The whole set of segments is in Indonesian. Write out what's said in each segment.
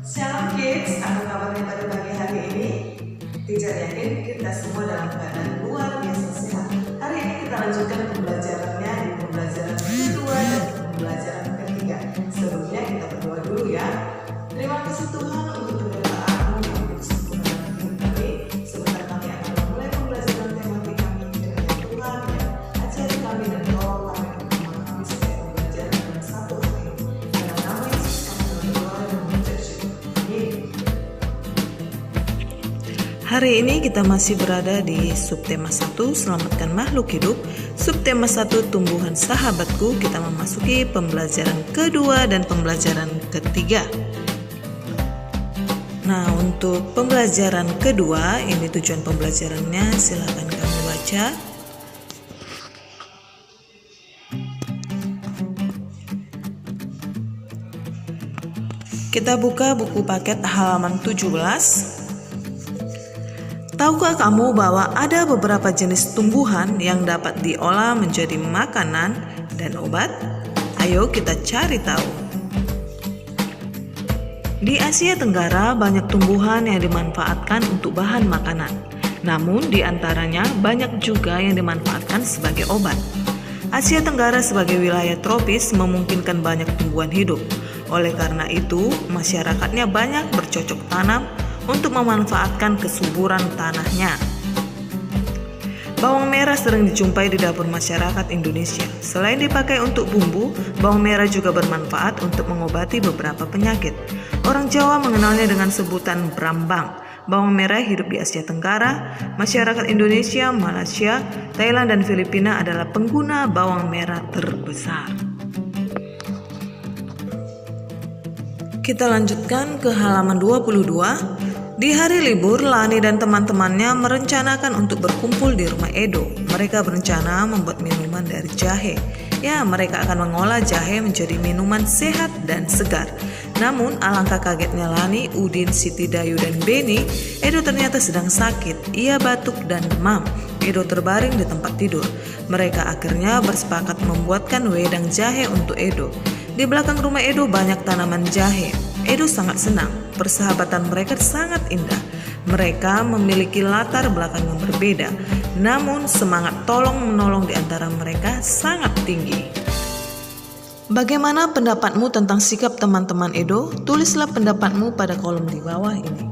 Shalom kids, apa kabarnya pada pagi hari ini? Teacher yakin kita semua dalam keadaan luar biasa sehat. Hari ini kita lanjutkan pembelajarannya di pembelajaran kedua dan pembelajaran ketiga. Sebelumnya kita berdoa dulu ya. Terima kasih Tuhan untuk penderitaan-Mu yang bersempurna dalam hidup kami. Sebentar kami akan memulai pembelajaran tematik kami. Kiranya Tuhan yang ajari kami dan tolong kami untuk memahami setiap pembelajaran dengan satu hati. Dalam nama Yesus kami berdoa dan mengucap syukur. Amin. Hari ini kita masih berada di subtema 1, selamatkan makhluk hidup. Subtema 1, tumbuhan sahabatku. Kita memasuki pembelajaran kedua dan pembelajaran ketiga. Nah, untuk pembelajaran kedua, ini tujuan pembelajarannya, silakan kamu baca. Kita buka buku paket halaman 17. Tahukah kamu bahwa ada beberapa jenis tumbuhan yang dapat diolah menjadi makanan dan obat? Ayo kita cari tahu. Di Asia Tenggara banyak tumbuhan yang dimanfaatkan untuk bahan makanan. Namun di antaranya banyak juga yang dimanfaatkan sebagai obat. Asia Tenggara sebagai wilayah tropis memungkinkan banyak tumbuhan hidup. Oleh karena itu, masyarakatnya banyak bercocok tanam untuk memanfaatkan kesuburan tanahnya. Bawang merah sering dijumpai di dapur masyarakat Indonesia. Selain dipakai untuk bumbu, bawang merah juga bermanfaat untuk mengobati beberapa penyakit. Orang Jawa mengenalnya dengan sebutan brambang. Bawang merah hidup di Asia Tenggara. Masyarakat Indonesia, Malaysia, Thailand, dan Filipina adalah pengguna bawang merah terbesar. Kita lanjutkan ke halaman 22. Di hari libur, Lani dan teman-temannya merencanakan untuk berkumpul di rumah Edo. Mereka berencana membuat minuman dari jahe. Ya, mereka akan mengolah jahe menjadi minuman sehat dan segar. Namun, alangkah kagetnya Lani, Udin, Siti, Dayu, dan Beni, Edo ternyata sedang sakit. Ia batuk dan demam. Edo terbaring di tempat tidur. Mereka akhirnya bersepakat membuatkan wedang jahe untuk Edo. Di belakang rumah Edo banyak tanaman jahe. Edo sangat senang, persahabatan mereka sangat indah. Mereka memiliki latar belakang yang berbeda, namun semangat tolong-menolong di antara mereka sangat tinggi. Bagaimana pendapatmu tentang sikap teman-teman Edo? Tulislah pendapatmu pada kolom di bawah ini.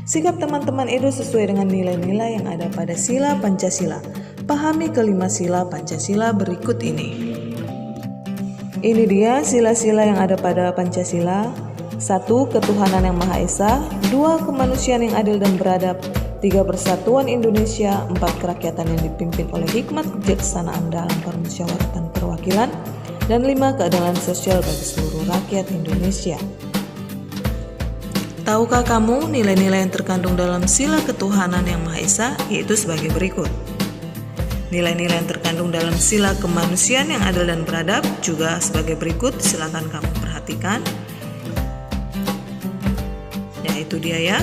Sikap teman-teman Edo sesuai dengan nilai-nilai yang ada pada sila Pancasila. Pahami kelima sila Pancasila berikut ini. Ini dia sila-sila yang ada pada Pancasila. 1. Ketuhanan yang Maha Esa. 2. Kemanusiaan yang adil dan beradab. 3. Persatuan Indonesia. 4. Kerakyatan yang dipimpin oleh hikmat kebijaksanaan dalam permusyawaratan perwakilan. Dan 5. Keadilan sosial bagi seluruh rakyat Indonesia. Tahukah kamu nilai-nilai yang terkandung dalam sila ketuhanan yang Maha Esa? Yaitu sebagai berikut. Nilai-nilai yang terkandung dalam sila kemanusiaan yang adil dan beradab juga sebagai berikut. Silakan kamu perhatikan. Ya, itu dia ya.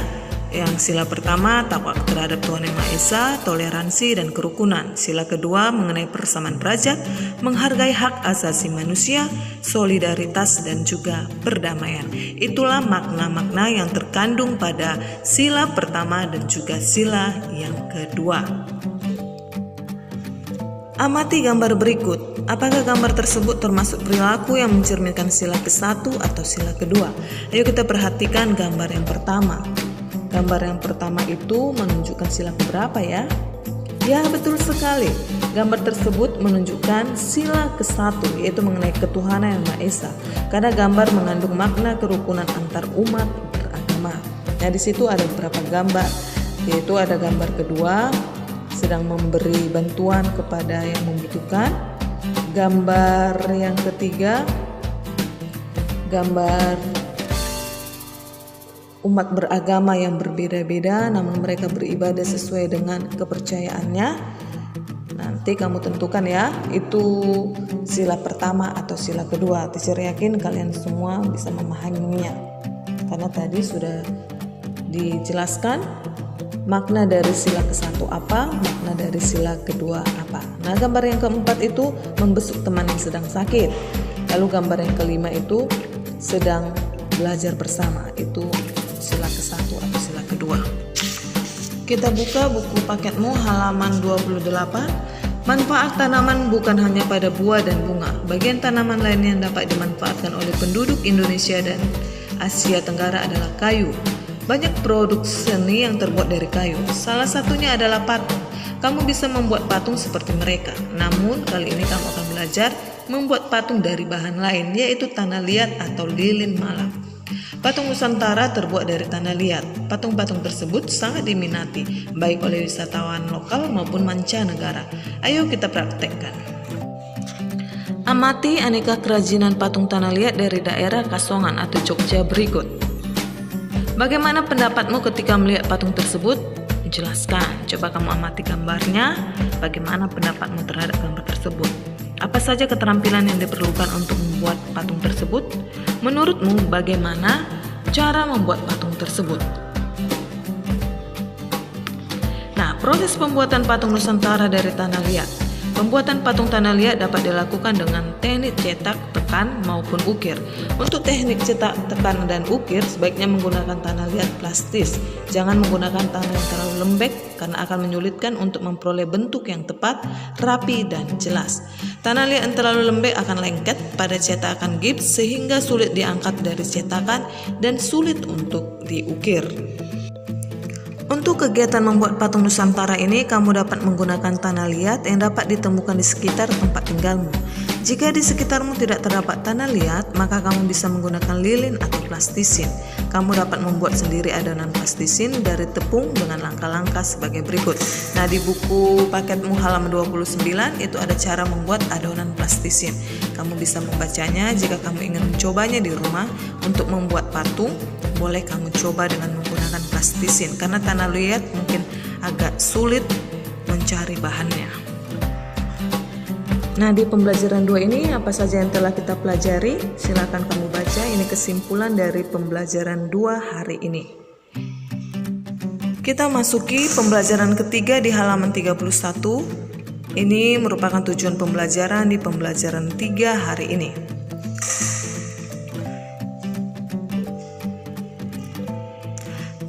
Yang sila pertama, takwa terhadap Tuhan Yang Maha Esa, toleransi dan kerukunan. Sila kedua, mengenai persamaan derajat, menghargai hak asasi manusia, solidaritas dan juga perdamaian. Itulah makna-makna yang terkandung pada sila pertama dan juga sila yang kedua. Amati gambar berikut. Apakah gambar tersebut termasuk perilaku yang mencerminkan sila ke-1 atau sila kedua? Ayo kita perhatikan gambar yang pertama. Gambar yang pertama itu menunjukkan sila keberapa ya? Ya, betul sekali. Gambar tersebut menunjukkan sila ke-1, yaitu mengenai ketuhanan yang Maha Esa. Karena gambar mengandung makna kerukunan antar umat beragama. Nah, di situ ada beberapa gambar, yaitu ada gambar kedua, sedang memberi bantuan kepada yang membutuhkan. Gambar yang ketiga, gambar umat beragama yang berbeda-beda namun mereka beribadah sesuai dengan kepercayaannya. Nanti kamu tentukan ya, itu sila pertama atau sila kedua. Teacher yakin kalian semua bisa memahaminya karena tadi sudah dijelaskan makna dari sila ke-1 apa, makna dari sila kedua apa. Nah, gambar yang keempat itu membesuk teman yang sedang sakit. Lalu gambar yang kelima itu sedang belajar bersama, itu sila ke-1 atau sila kedua. Kita buka buku paketmu halaman 28. Manfaat tanaman bukan hanya pada buah dan bunga. Bagian tanaman lain yang dapat dimanfaatkan oleh penduduk Indonesia dan Asia Tenggara adalah kayu. Banyak produk seni yang terbuat dari kayu. Salah satunya adalah patung. Kamu bisa membuat patung seperti mereka. Namun kali ini kamu akan belajar membuat patung dari bahan lain, yaitu tanah liat atau lilin malam. Patung Nusantara terbuat dari tanah liat. Patung-patung tersebut sangat diminati, baik oleh wisatawan lokal maupun mancanegara. Ayo kita praktekkan. Amati aneka kerajinan patung tanah liat dari daerah Kasongan atau Jogja berikut. Bagaimana pendapatmu ketika melihat patung tersebut? Jelaskan. Coba kamu amati gambarnya. Bagaimana pendapatmu terhadap gambar tersebut? Apa saja keterampilan yang diperlukan untuk membuat patung tersebut? Menurutmu bagaimana cara membuat patung tersebut? Nah, proses pembuatan patung Nusantara dari tanah liat. Pembuatan patung tanah liat dapat dilakukan dengan teknik cetak, tekan, maupun ukir. Untuk teknik cetak, tekan, dan ukir sebaiknya menggunakan tanah liat plastis. Jangan menggunakan tanah yang terlalu lembek karena akan menyulitkan untuk memperoleh bentuk yang tepat, rapi, dan jelas. Tanah liat yang terlalu lembek akan lengket pada cetakan gips sehingga sulit diangkat dari cetakan dan sulit untuk diukir. Untuk kegiatan membuat patung Nusantara ini, kamu dapat menggunakan tanah liat yang dapat ditemukan di sekitar tempat tinggalmu. Jika di sekitarmu tidak terdapat tanah liat, maka kamu bisa menggunakan lilin atau plastisin. Kamu dapat membuat sendiri adonan plastisin dari tepung dengan langkah-langkah sebagai berikut. Nah, di buku paketmu halaman 29 itu ada cara membuat adonan plastisin. Kamu bisa membacanya jika kamu ingin mencobanya di rumah. Untuk membuat patung, boleh kamu coba dengan menggunakan plastisin karena tanah liat mungkin agak sulit mencari bahannya. Nah, di pembelajaran 2 ini apa saja yang telah kita pelajari? Silakan kamu baca, ini kesimpulan dari pembelajaran 2 hari ini. Kita masuki pembelajaran ketiga di halaman 31. Ini merupakan tujuan pembelajaran di pembelajaran 3 hari ini.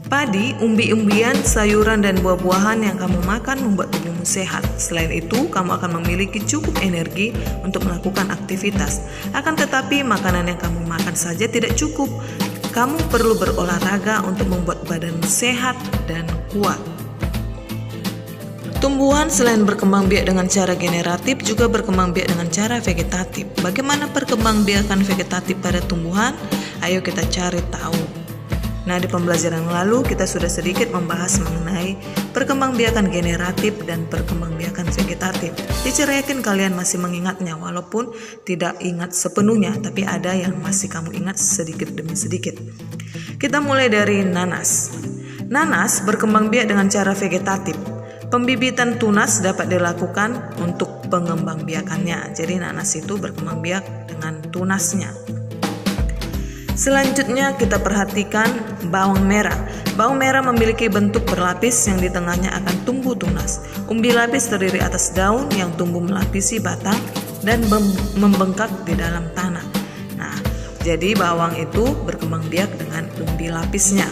Padi, umbi-umbian, sayuran, dan buah-buahan yang kamu makan membuat tubuhmu sehat. Selain itu, kamu akan memiliki cukup energi untuk melakukan aktivitas. Akan tetapi, makanan yang kamu makan saja tidak cukup. Kamu perlu berolahraga untuk membuat badanmu sehat dan kuat. Tumbuhan selain berkembang biak dengan cara generatif juga berkembang biak dengan cara vegetatif. Bagaimana perkembangbiakan vegetatif pada tumbuhan? Ayo kita cari tahu. Nah, di pembelajaran lalu kita sudah sedikit membahas mengenai perkembangbiakan generatif dan perkembangbiakan vegetatif. Teacher yakin kalian masih mengingatnya walaupun tidak ingat sepenuhnya, tapi ada yang masih kamu ingat sedikit demi sedikit. Kita mulai dari nanas. Nanas berkembang biak dengan cara vegetatif. Pembibitan tunas dapat dilakukan untuk pengembangbiakannya. Jadi nanas itu berkembang biak dengan tunasnya. Selanjutnya kita perhatikan bawang merah. Bawang merah memiliki bentuk berlapis yang di tengahnya akan tumbuh tunas. Umbi lapis terdiri atas daun yang tumbuh melapisi batang dan membengkak di dalam tanah. Nah, jadi bawang itu berkembang biak dengan umbi lapisnya.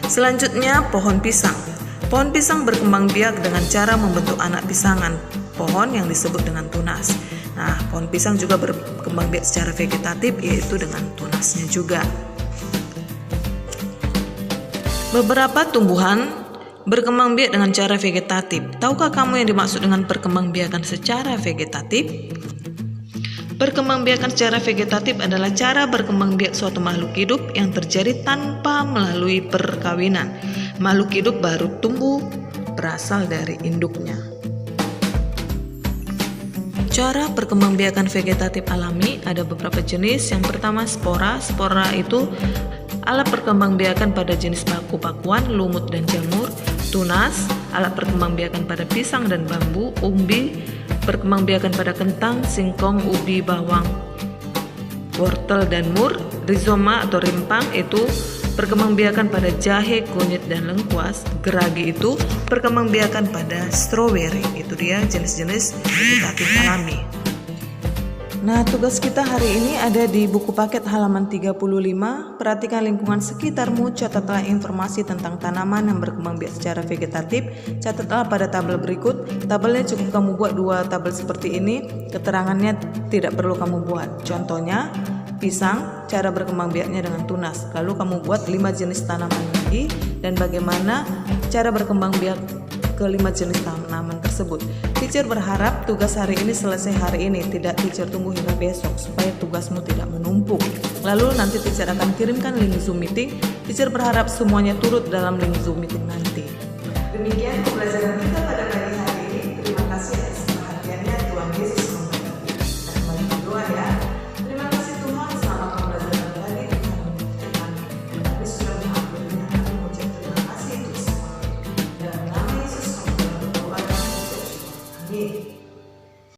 Selanjutnya pohon pisang. Pohon pisang berkembang biak dengan cara membentuk anak pisangan pohon yang disebut dengan tunas. Nah, pohon pisang juga berkembang biak secara vegetatif, yaitu dengan tunasnya juga. Beberapa tumbuhan berkembang biak dengan cara vegetatif. Tahukah kamu yang dimaksud dengan perkembangbiakan secara vegetatif? Perkembangbiakan secara vegetatif adalah cara berkembang biak suatu makhluk hidup yang terjadi tanpa melalui perkawinan. Makhluk hidup baru tumbuh berasal dari induknya. Cara perkembangbiakan vegetatif alami ada beberapa jenis. Yang pertama spora. Spora itu alat perkembangbiakan pada jenis paku-pakuan, lumut dan jamur. Tunas, alat perkembangbiakan pada pisang dan bambu. Umbi, perkembangbiakan pada kentang, singkong, ubi, bawang, wortel dan mur. Rizoma atau rimpang itu perkembangbiakan pada jahe, kunyit dan lengkuas. Geragi itu perkembangbiakan pada stroberi. Itu dia jenis-jenis vegetatif alami. Nah, tugas kita hari ini ada di buku paket halaman 35. Perhatikan lingkungan sekitarmu, catatlah informasi tentang tanaman yang berkembang biak secara vegetatif. Catatlah pada tabel berikut. Tabelnya cukup kamu buat 2 tabel seperti ini. Keterangannya tidak perlu kamu buat. Contohnya, pisang, cara berkembang biaknya dengan tunas. Lalu kamu buat 5 jenis tanaman lagi dan bagaimana cara berkembang biak ke-5 jenis tanaman tersebut. Teacher berharap tugas hari ini selesai hari ini, tidak teacher tunggu hingga besok supaya tugasmu tidak menumpuk. Lalu nanti teacher akan kirimkan link Zoom meeting. Teacher berharap semuanya turut dalam link Zoom meeting nanti. Demikian pembelajaran